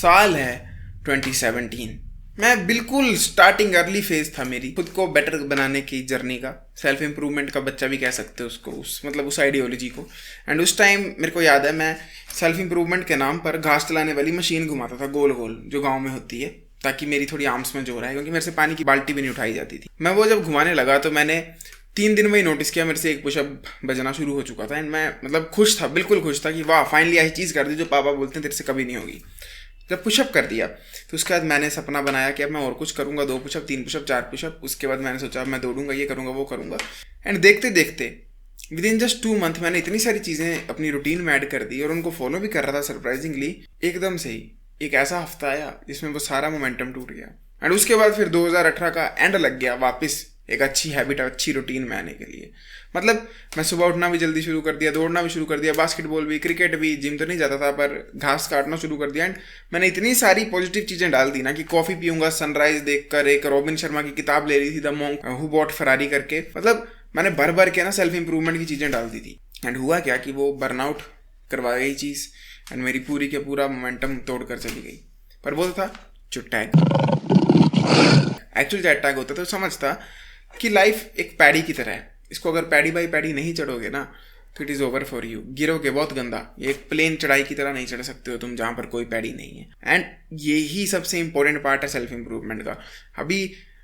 साल है 2017। मैं बिल्कुल स्टार्टिंग अर्ली फेज था मेरी खुद को बेटर बनाने की जर्नी का, सेल्फ इम्प्रूवमेंट का बच्चा भी कह सकते हो उसको, उस आइडियोलॉजी को। एंड उस टाइम मेरे को याद है मैं सेल्फ इम्प्रूवमेंट के नाम पर घास चलाने वाली मशीन घुमाता था गोल गोल, जो गाँव में होती है, ताकि मेरी थोड़ी आर्म्स में जोर आए, क्योंकि मेरे से पानी की बाल्टी भी नहीं उठाई जाती थी। मैं वो जब घुमाने लगा तो मैंने 3 दिन में ही नोटिस किया मेरे से एक पुशअप बजना शुरू हो चुका था। एंड मैं मतलब खुश था, बिल्कुल खुश था कि वाह फाइनली ऐसी चीज़ कर दी जो पापा बोलते हैं तेरे से कभी नहीं होगी। जब पुशअप कर दिया तो उसके बाद मैंने सपना बनाया कि अब मैं और कुछ करूँगा, 2 पुशअप 3 पुशअप 4 पुशअप। उसके बाद मैंने सोचा मैं दौड़ूंगा, ये करूँगा वो करूँगा। एंड देखते देखते विद इन जस्ट 2 मंथ मैंने इतनी सारी चीज़ें अपनी रूटीन में ऐड कर दी और उनको फॉलो भी कर रहा था सरप्राइजिंगली। एकदम से ही एक ऐसा हफ्ता आया जिसमें वो सारा मोमेंटम टूट गया। एंड उसके बाद फिर 2018 का एंड लग गया वापस एक अच्छी हैबिट, अच्छी रूटीन में आने के लिए। मतलब मैं सुबह उठना भी जल्दी शुरू कर दिया, दौड़ना भी शुरू कर दिया, बास्केटबॉल भी, क्रिकेट भी, जिम तो नहीं जाता था पर घास काटना शुरू कर दिया। एंड मैंने इतनी सारी पॉजिटिव चीज़ें डाल दी ना कि कॉफ़ी पीऊंगा सनराइज देखकर, एक रॉबिन शर्मा की किताब ले ली थी the monk who bought Ferrari करके। मतलब मैंने भर भर के ना सेल्फ इंप्रूवमेंट की चीज़ें डाल दी थी। एंड हुआ क्या कि वो बर्नआउट करवा गई चीज़ एंड मेरी पूरी के पूरा मोमेंटम तोड़ कर चली गई। पर वो था चुट्टैग, एक्चुअल चैटैग होता तो समझता कि लाइफ एक पैडी की तरह है, इसको अगर पैडी बाई पैडी नहीं चढ़ोगे ना तो it is over for you, गिरोगे बहुत गंदा। ये एक प्लेन चढ़ाई की तरह नहीं चढ़ सकते हो तुम जहाँ पर कोई पैडी नहीं है। एंड यही सबसे इंपॉर्टेंट पार्ट है सेल्फ इंप्रूवमेंट का। अभी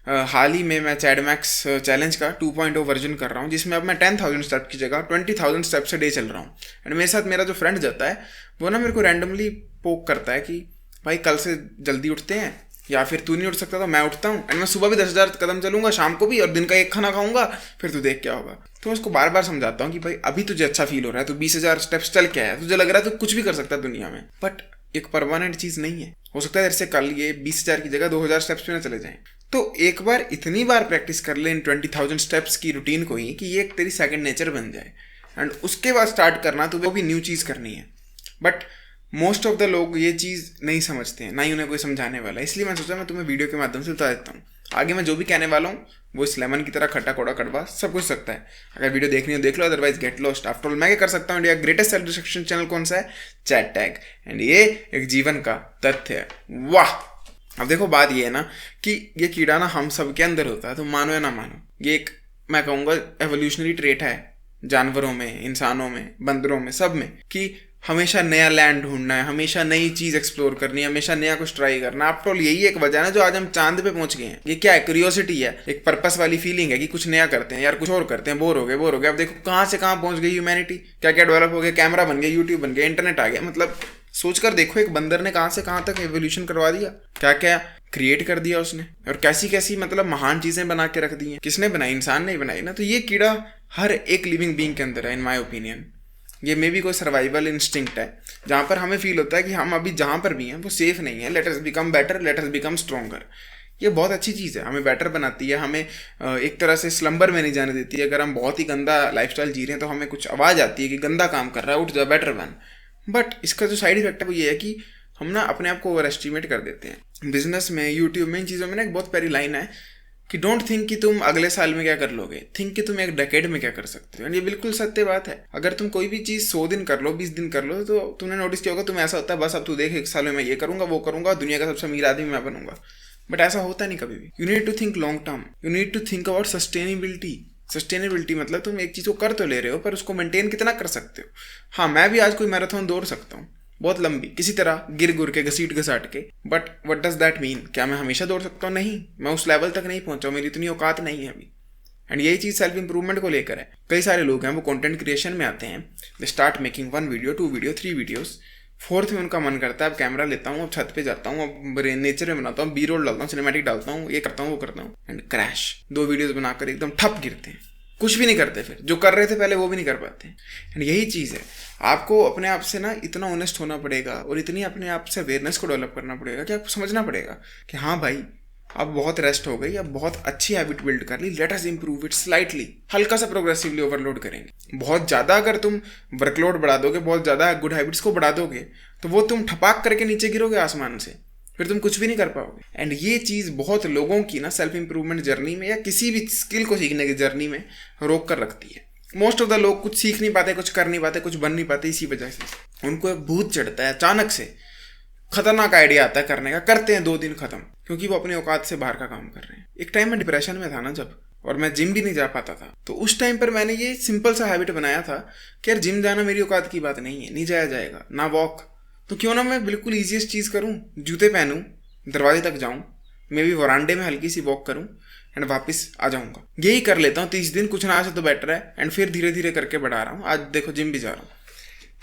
हाल ही में मैं चैडमैक्स चैलेंज का 2.0 वर्जन कर रहा हूँ, जिसमें अब मैं 10,000 स्टेप की जगह 20,000 स्टेप से डे चल रहा हूँ। एंड मेरे साथ मेरा जो फ्रेंड जाता है वो ना मेरे को रैंडमली पोक करता है कि भाई कल से जल्दी उठते हैं, या फिर तू नहीं उठ सकता तो मैं उठता हूँ। एंड मैं सुबह भी 10,000 कदम चलूंगा, शाम को भी, और दिन का एक खाना खाऊंगा, फिर तू देख क्या होगा। तो मैं उसको बार बार समझाता हूँ कि भाई अभी तुझे अच्छा फील हो रहा है, तू 20,000 स्टेप्स चल के आया, तुझे लग रहा है तू कुछ भी कर सकता है दुनिया में, बट एक परमानेंट चीज़ नहीं है। हो सकता है तेरे से कल ये 20,000 की जगह 2,000 स्टेप्स पे ना चले जाएं। तो एक बार इतनी बार प्रैक्टिस कर ले इन 20,000 स्टेप्स की रूटीन को ही कि ये एक तेरी सेकंड नेचर बन जाए। एंड उसके बाद स्टार्ट करना तो वो भी न्यू चीज़ करनी है। बट मोस्ट ऑफ द लोग ये चीज़ नहीं समझते हैं, ना ही उन्हें कोई समझाने वाला है। इसलिए मैं सोचा मैं तुम्हें वीडियो के माध्यम से बता देता हूँ। आगे मैं जो भी कहने वाला हूँ वो इस लेमन की तरह खट्टा कौड़ा कड़वा सब कुछ सकता है। अगर वीडियो देखनी हो देख लो, otherwise get lost. After all मैं क्या कर सकता हूँ, India greatest self destruction channel कौन सा है? चैटैग। एंड ये एक जीवन का तथ्य है। वाह! अब देखो बात ये है ना कि ये कीड़ा ना हम सब के अंदर होता है, तो मानो या ना मानो, ये एक मैं कहूँगा एवोल्यूशनरी ट्रेट है जानवरों में, इंसानों में, बंदरों में, सब में, कि हमेशा नया लैंड ढूंढना है, हमेशा नई चीज़ एक्सप्लोर करनी है, हमेशा नया कुछ ट्राई करना। आफ्टर ऑल यही एक वजह है ना जो आज हम चांद पे पहुंच गए हैं। ये क्या है? क्यूरियोसिटी है, एक पर्पस वाली फीलिंग है कि कुछ नया करते हैं यार, कुछ और करते हैं, बोर हो गए। अब देखो कहाँ से कहाँ पहुंच गई ह्यूमैनिटी, क्या क्या डेवलप हो गया, कैमरा बन गया, यूट्यूब बन गया, इंटरनेट आ गया। मतलब सोचकर देखो एक बंदर ने कहाँ से कहाँ तक एवोल्यूशन करवा दिया, क्या क्या क्रिएट कर दिया उसने, और कैसी कैसी मतलब महान चीज़ें बना के रख दी हैं। किसने बनाई? इंसान ने बनाई ना। तो ये कीड़ा हर एक लिविंग बीइंग के अंदर है इन माय ओपिनियन। ये मे भी कोई सर्वाइवल इंस्टिंक्ट है जहाँ पर हमें फील होता है कि हम अभी जहाँ पर भी हैं वो सेफ नहीं है। Let us become better, let us become stronger. ये बहुत अच्छी चीज़ है, हमें बेटर बनाती है, हमें एक तरह से स्लम्बर में नहीं जाने देती है। अगर हम बहुत ही गंदा लाइफस्टाइल जी रहे हैं तो हमें कुछ आवाज़ आती है कि गंदा काम कर रहा है, उठ जा, बेटर बन। बट इसका जो साइड इफेक्ट है वो ये है कि हम ना अपने आप को ओवर एस्टिमेट कर देते हैं। बिजनेस में, यूट्यूब में, इन चीज़ों में ना एक बहुत प्यारी लाइन है कि डोंट थिंक कि तुम अगले साल में क्या कर लोगे, थिंक कि तुम एक डेकेड में क्या कर सकते हो। एंड ये बिल्कुल सत्य बात है। अगर तुम कोई भी चीज़ 100 दिन कर लो, 20 दिन कर लो, तो तुमने नोटिस किया होगा तुम ऐसा होता है बस अब तू देख 1 साल में मैं ये करूँगा, वो करूँगा, दुनिया का सबसे अमीर आदमी मैं बनूंगा। बट ऐसा होता नहीं कभी भी। You need to think long term, you need to think about sustainability. Sustainability मतलब तुम एक चीज़ को कर तो ले रहे हो पर उसको मेंटेन कितना कर सकते हो। हाँ, मैं भी आज कोई मैराथन दौड़ सकता हूँ, बहुत लंबी, किसी तरह गिर गुर के, घसीट घसाट के। But what does that mean? क्या मैं हमेशा दौड़ सकता हूँ? नहीं, मैं उस लेवल तक नहीं पहुंचा, मेरी इतनी औकात नहीं है अभी। एंड यही चीज़ सेल्फ इंप्रूवमेंट को लेकर है। कई सारे लोग हैं वो कंटेंट क्रिएशन में आते हैं, they start making 1 video, 2 video, 3 videos. 4th में उनका मन करता है अब कैमरा लेता हूँ, अब छत पे जाता हूँ, अब नेचर में बनाता हूँ, बी रोल डालता हूँ, सिनेमैटिक डालता हूँ, ये करता हूँ, वो करता हूँ। एंड क्रैश, 2 वीडियोस बनाकर एकदम ठप गिरते हैं, कुछ भी नहीं करते, फिर जो कर रहे थे पहले वो भी नहीं कर पाते। एंड यही चीज़ है, आपको अपने आप से ना इतना ऑनेस्ट होना पड़ेगा और इतनी अपने आप से अवेयरनेस को डेवलप करना पड़ेगा कि आपको समझना पड़ेगा कि हाँ भाई अब बहुत रेस्ट हो गई, अब बहुत अच्छी हैबिट बिल्ड कर ली, let us improve it slightly, हल्का सा प्रोग्रेसिवली ओवरलोड करेंगे। बहुत ज़्यादा अगर तुम वर्कलोड बढ़ा दोगे, बहुत ज़्यादा गुड हैबिट्स को बढ़ा दोगे, तो वो तुम ठपाक करके नीचे गिरोगे आसमान से, फिर तुम कुछ भी नहीं कर पाओगे। एंड ये चीज़ बहुत लोगों की ना सेल्फ इंप्रूवमेंट जर्नी में या किसी भी स्किल को सीखने की जर्नी में रोक कर रखती है। मोस्ट ऑफ द लोग कुछ सीख नहीं पाते, कुछ कर नहीं पाते, कुछ बन नहीं पाते, इसी वजह से उनको एक भूत चढ़ता है अचानक से खतरनाक आइडिया आता है करने का, करते हैं 2 दिन खत्म, क्योंकि वो अपने औकात से बाहर का काम कर रहे हैं। एक टाइम में डिप्रेशन में था ना जब, और मैं जिम भी नहीं जा पाता था, तो उस टाइम पर मैंने ये सिंपल सा हैबिट बनाया था कि यार जिम जाना मेरी औकात की बात नहीं है, नहीं जाया जाएगा, ना वॉक, तो क्यों ना मैं बिल्कुल ईजीएस्ट चीज़ करूँ, जूते पहनूँ, दरवाजे तक जाऊँ, मे भी वरांडे में हल्की सी वॉक करूँ एंड वापस आ जाऊँगा। यही कर लेता हूँ 30 दिन, कुछ ना से तो बेटर है, एंड फिर धीरे धीरे करके बढ़ा रहा हूँ। आज देखो जिम भी जा रहा हूँ।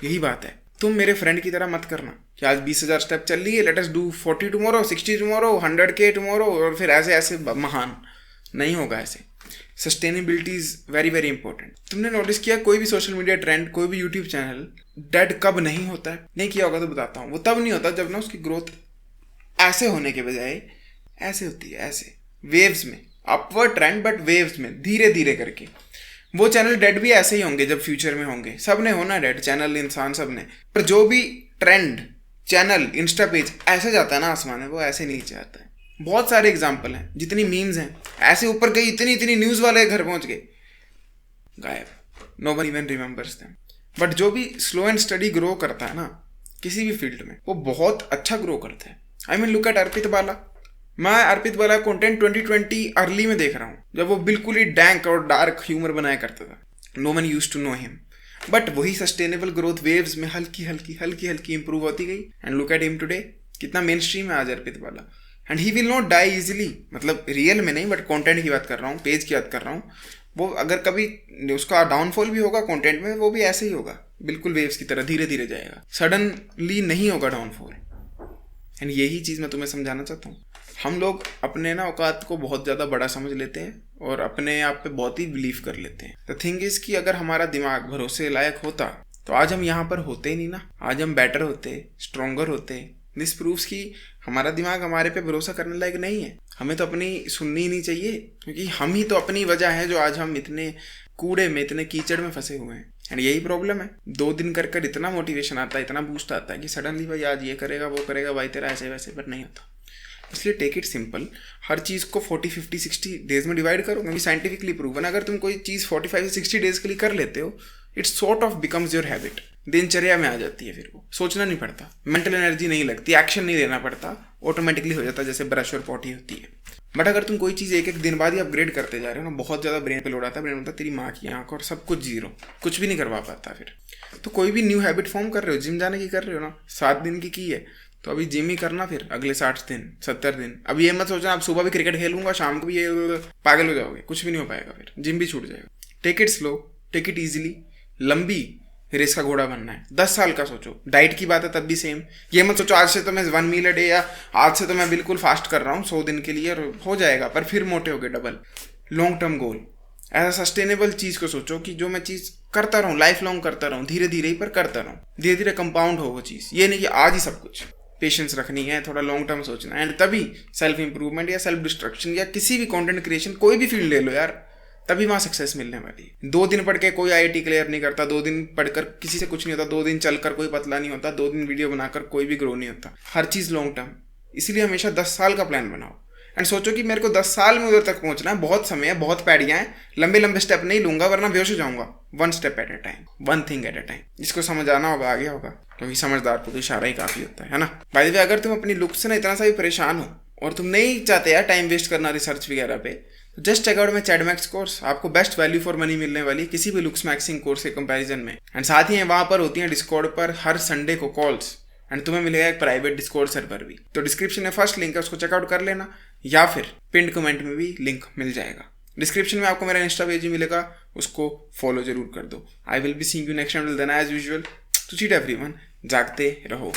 यही बात है, तुम मेरे फ्रेंड की तरह मत करना कि आज 20,000 स्टेप चल रही है, let us do 40 tomorrow, 60 tomorrow, 100K tomorrow, और फिर ऐसे ऐसे महान नहीं होगा। ऐसे sustainability is very very important. तुमने नोटिस किया कोई भी सोशल मीडिया ट्रेंड, कोई भी यूट्यूब चैनल डेड कब नहीं होता है? नहीं किया होगा तो बताता हूँ। वो तब नहीं होता जब ना उसकी ग्रोथ ऐसे होने के बजाय ऐसे होती है, ऐसे वेव्स में, अपवर्ड ट्रेंड बट वेव्स में, धीरे धीरे करके। वो चैनल डेड भी ऐसे ही होंगे जब फ्यूचर में होंगे, सब ने होना डेड, चैनल, इंसान, सब ने। पर जो भी ट्रेंड चैनल, इंस्टा पेज ऐसे जाता है ना आसमान में, वो ऐसे नीचे आता है। बहुत सारे एग्जाम्पल हैं, जितनी मीम्स हैं ऐसे ऊपर गई, इतनी इतनी न्यूज़ वाले घर पहुंच गए, गायब, nobody even remembers them. But जो भी स्लो एंड स्टडी ग्रो करता है ना किसी भी फील्ड में, वो बहुत अच्छा ग्रो करता है। आई मीन लुक एट अर्पित बाला। मैं अर्पित वाला कंटेंट 2020 अर्ली में देख रहा हूँ, जब वो बिल्कुल ही डैंक और डार्क ह्यूमर बनाया करता था। No one used to know him, but वही सस्टेनेबल ग्रोथ वेव्स में हल्की हल्की इंप्रूव होती गई। And look at him today, कितना मेन स्ट्रीम है आज अर्पित वाला। And he will not die easily, मतलब रियल में नहीं, बट कंटेंट की बात कर रहा हूँ, पेज की बात कर रहा हूँ। वो अगर कभी उसका डाउनफॉल भी होगा कंटेंट में, वो भी ऐसे ही होगा, बिल्कुल वेव्स की तरह धीरे धीरे जाएगा, सडनली नहीं होगा डाउनफॉल। एंड यही चीज़ मैं तुम्हें समझाना चाहता हूँ। हम लोग अपने ना औकात को बहुत ज़्यादा बड़ा समझ लेते हैं और अपने आप पे बहुत ही बिलीव कर लेते हैं। द थिंग इज़ कि अगर हमारा दिमाग भरोसे लायक होता तो आज हम यहाँ पर होते ही नहीं ना, आज हम बेटर होते, स्ट्रोंगर होते। दिस प्रूव्स कि हमारा दिमाग हमारे पे भरोसा करने लायक नहीं है। हमें तो अपनी सुननी ही नहीं चाहिए, क्योंकि हम ही तो अपनी वजह है जो आज हम इतने कूड़े में, इतने कीचड़ में फंसे हुए हैं। एंड यही प्रॉब्लम है, 2 दिन कर कर इतना मोटिवेशन आता है, इतना बूस्ट आता है कि सडनली भाई आज ये करेगा, वो करेगा, भाई तेरा ऐसे वैसे, पर नहीं होता। इसलिए टेक इट सिंपल। हर चीज़ को 40, 50, 60 डेज में डिवाइड करो, क्योंकि साइंटिफिकली प्रूवन अगर तुम कोई चीज़ 45 से 60 डेज के लिए कर लेते हो, it's sort of becomes your habit, दिनचर्या में आ जाती है। फिर वो सोचना नहीं पड़ता, मेंटल एनर्जी नहीं लगती, एक्शन नहीं लेना पड़ता, ऑटोमेटिकली हो जाता है, जैसे ब्रश और पॉटी होती है। बट अगर तुम कोई चीज़ एक एक दिन बाद ही अपग्रेड करते जा रहे हो ना, बहुत ज़्यादा ब्रेन पे लोड आता है, ब्रेन होता है तेरी माँ की आँख, और सब कुछ जीरो, कुछ भी नहीं करवा पाता। फिर तो कोई भी न्यू हैबिट फॉर्म कर रहे हो, जिम जाने की कर रहे हो ना, 7 दिन की है तो अभी जिम ही करना, फिर अगले 60 दिन, 70 दिन। अब ये मत सोचना आप सुबह भी क्रिकेट खेलूंगा, शाम को भी ये, पागल हो जाओगे, कुछ भी नहीं हो पाएगा, फिर जिम भी छूट जाएगा। Take it slow, take it easily. लंबी रेस का घोड़ा बनना है, 10 साल का सोचो। डाइट की बात है तब भी सेम, ये मत सोचो आज से तो मैं 1 मील अ डे, या आज से तो मैं बिल्कुल फास्ट कर रहा हूँ 100 दिन के लिए, और हो जाएगा, पर फिर मोटे हो गए डबल। लॉन्ग टर्म गोल, ऐसा सस्टेनेबल चीज़ को सोचो कि जो मैं चीज़ करता रहूँ, लाइफ लॉन्ग करता रहूँ, धीरे धीरे ही पर करता रहूँ, धीरे धीरे कंपाउंड हो वो चीज़। ये नहीं कि आज ही सब कुछ। पेशेंस रखनी है, थोड़ा लॉन्ग टर्म सोचना है, एंड तभी सेल्फ इंप्रूवमेंट या सेल्फ डिस्ट्रक्शन या किसी भी कंटेंट क्रिएशन, कोई भी फील्ड ले लो यार, तभी वहाँ सक्सेस मिलने वाली है। 2 दिन पढ़ के कोई IIT क्लियर नहीं करता, 2 दिन पढ़कर किसी से कुछ नहीं होता, 2 दिन चलकर कोई पतला नहीं होता, 2 दिन वीडियो बनाकर कोई भी ग्रो नहीं होता। हर चीज़ लॉन्ग टर्म, इसीलिए हमेशा 10 साल का प्लान बनाओ एंड सोचो कि मेरे को 10 साल में उधर तक पहुंचना है। बहुत समय है, बहुत पैड़ियाँ हैं, लंबे लंबे स्टेप नहीं लूंगा वरना बेहोश हो जाऊंगा। 1 step at A time, 1 thing at A time. जिसको समझ आना होगा आगे होगा, क्योंकि समझदार को तो इशारा ही काफ़ी होता है ना। बाय द वे, अगर तुम अपनी लुक से ना इतना सा भी परेशान हो और तुम नहीं चाहते यार टाइम वेस्ट करना रिसर्च वगैरह पे, तो just check out my Chadmax course. आपको बेस्ट वैल्यू फॉर मनी मिलने वाली है किसी भी लुक्स मैक्सिंग कोर्स के कंपैरिजन में। एंड साथ ही वहाँ पर होती हैं डिस्कॉर्ड पर हर संडे को कॉल्स, एंड तुम्हें मिलेगा एक प्राइवेट डिस्कॉर्ड सर्वर भी। तो डिस्क्रिप्शन में फर्स्ट लिंक है, उसको चेकआउट कर लेना, या फिर पिन कमेंट में भी लिंक मिल जाएगा। डिस्क्रिप्शन में आपको मेरा इंस्टा पेज ही मिलेगा, उसको फॉलो जरूर कर दो। I will be seeing you next time, then as usual, to cheat everyone, जागते रहो।